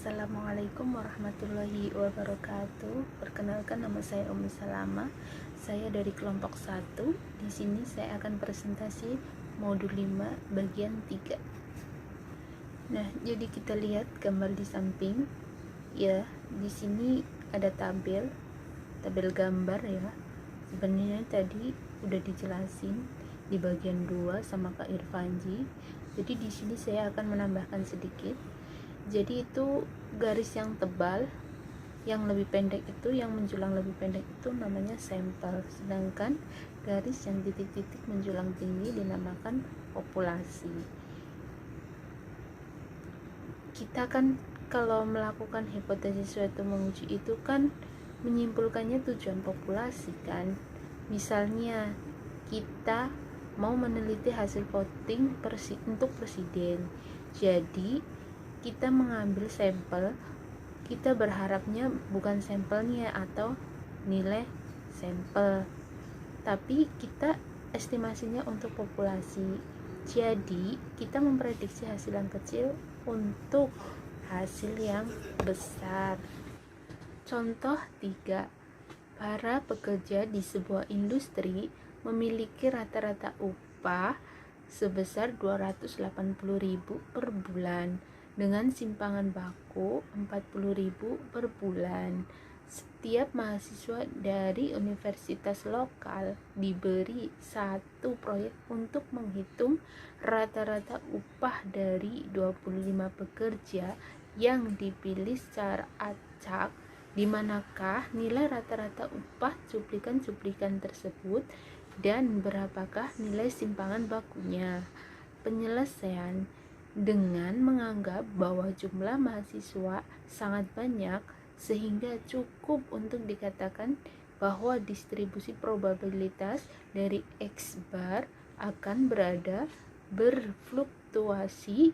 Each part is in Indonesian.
Assalamualaikum warahmatullahi wabarakatuh. Perkenalkan, nama saya Ummi Salama. Saya dari kelompok 1. Di sini saya akan presentasi modul 5 bagian 3. Nah, jadi kita lihat gambar di samping. Ya, di sini ada tabel gambar ya. Sebenarnya tadi udah dijelasin di bagian 2 sama Kak Irfanji. Jadi di sini saya akan menambahkan sedikit. Jadi itu garis yang tebal, yang lebih pendek itu, yang menjulang lebih pendek itu namanya sampel. Sedangkan garis yang titik-titik menjulang tinggi dinamakan populasi. Kita kan kalau melakukan hipotesis suatu menguji itu kan menyimpulkannya tujuan populasi kan. Misalnya kita mau meneliti hasil voting untuk presiden. Jadi kita mengambil sampel, kita berharapnya bukan sampelnya atau nilai sampel, tapi kita estimasinya untuk populasi. Jadi kita memprediksi hasil yang kecil untuk hasil yang besar. Contoh 3. Para pekerja di sebuah industri memiliki rata-rata upah sebesar 280.000 per bulan dengan simpangan baku 40.000 per bulan. Setiap mahasiswa dari universitas lokal diberi satu proyek untuk menghitung rata-rata upah dari 25 pekerja yang dipilih secara acak, di manakah nilai rata-rata upah cuplikan-cuplikan tersebut dan berapakah nilai simpangan bakunya. Penyelesaian dengan menganggap bahwa jumlah mahasiswa sangat banyak sehingga cukup untuk dikatakan bahwa distribusi probabilitas dari X bar akan berfluktuasi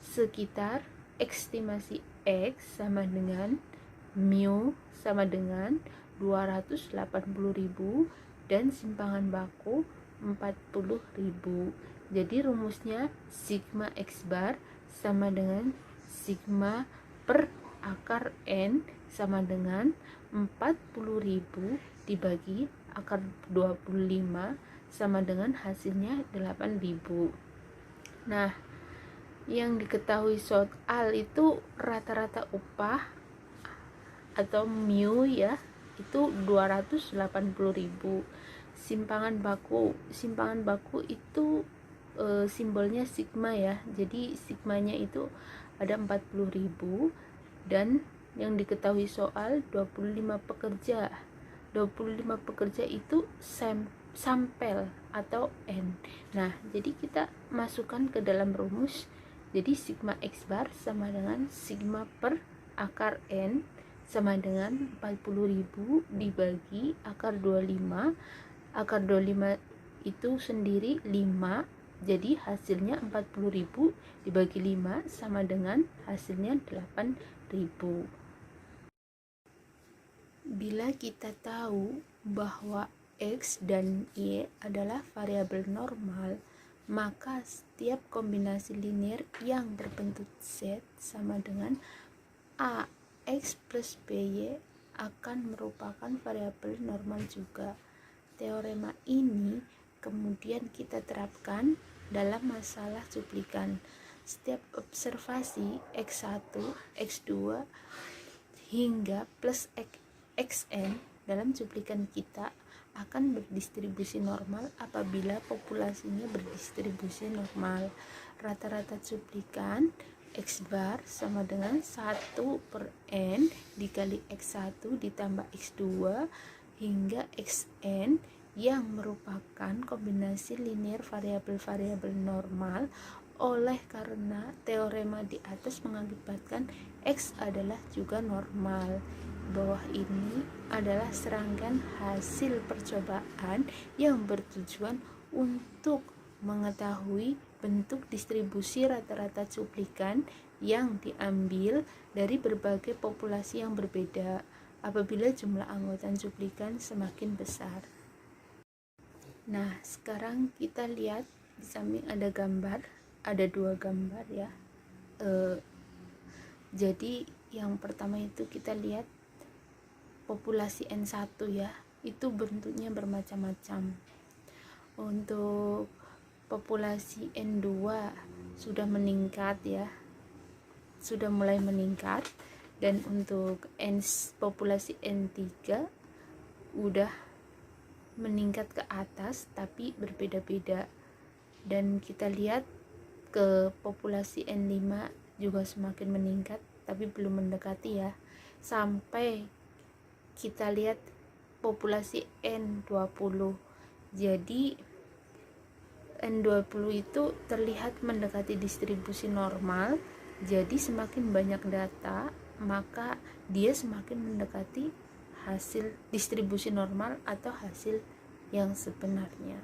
sekitar estimasi X sama dengan mu sama dengan 280.000 dan simpangan baku 40.000. Jadi rumusnya sigma X bar sama dengan sigma per akar N sama dengan 40.000 dibagi akar 25 sama dengan hasilnya 8.000. Nah, yang diketahui soal itu rata-rata upah atau mu ya, itu 280.000. Simpangan baku itu simbolnya sigma ya. Jadi sigmanya itu ada 40.000 dan yang diketahui soal 25 pekerja. 25 pekerja itu sampel atau N. Nah, jadi kita masukkan ke dalam rumus. Jadi sigma X bar sama dengan sigma per akar N sama dengan 40.000 dibagi akar 25. Akar 25 itu sendiri 5. Jadi hasilnya 40.000 dibagi 5 sama dengan hasilnya 8.000. Bila kita tahu bahwa X dan Y adalah variabel normal, maka setiap kombinasi linear yang berbentuk Z sama dengan AX plus BY akan merupakan variabel normal juga. Teorema ini kemudian kita terapkan dalam masalah cuplikan. Setiap observasi X1, X2 hingga plus XN dalam cuplikan kita akan berdistribusi normal apabila populasinya berdistribusi normal. Rata-rata cuplikan X bar sama dengan 1 per N dikali X1 ditambah X2 hingga Xn yang merupakan kombinasi linear variabel-variabel normal. Oleh karena teorema di atas mengakibatkan X adalah juga normal. Bawah ini adalah serangkaian hasil percobaan yang bertujuan untuk mengetahui bentuk distribusi rata-rata cuplikan yang diambil dari berbagai populasi yang berbeda apabila jumlah anggota cuplikan semakin besar. Nah, sekarang kita lihat di samping ada gambar, ada 2 gambar ya. Jadi yang pertama itu kita lihat populasi N1 ya, itu bentuknya bermacam-macam. Untuk populasi N2 sudah meningkat ya, sudah mulai meningkat, dan untuk populasi N3 udah meningkat ke atas tapi berbeda-beda. Dan kita lihat ke populasi N5 juga semakin meningkat tapi belum mendekati ya, sampai kita lihat populasi N20. Jadi N20 itu terlihat mendekati distribusi normal. Jadi semakin banyak data, maka dia semakin mendekati hasil distribusi normal atau hasil yang sebenarnya.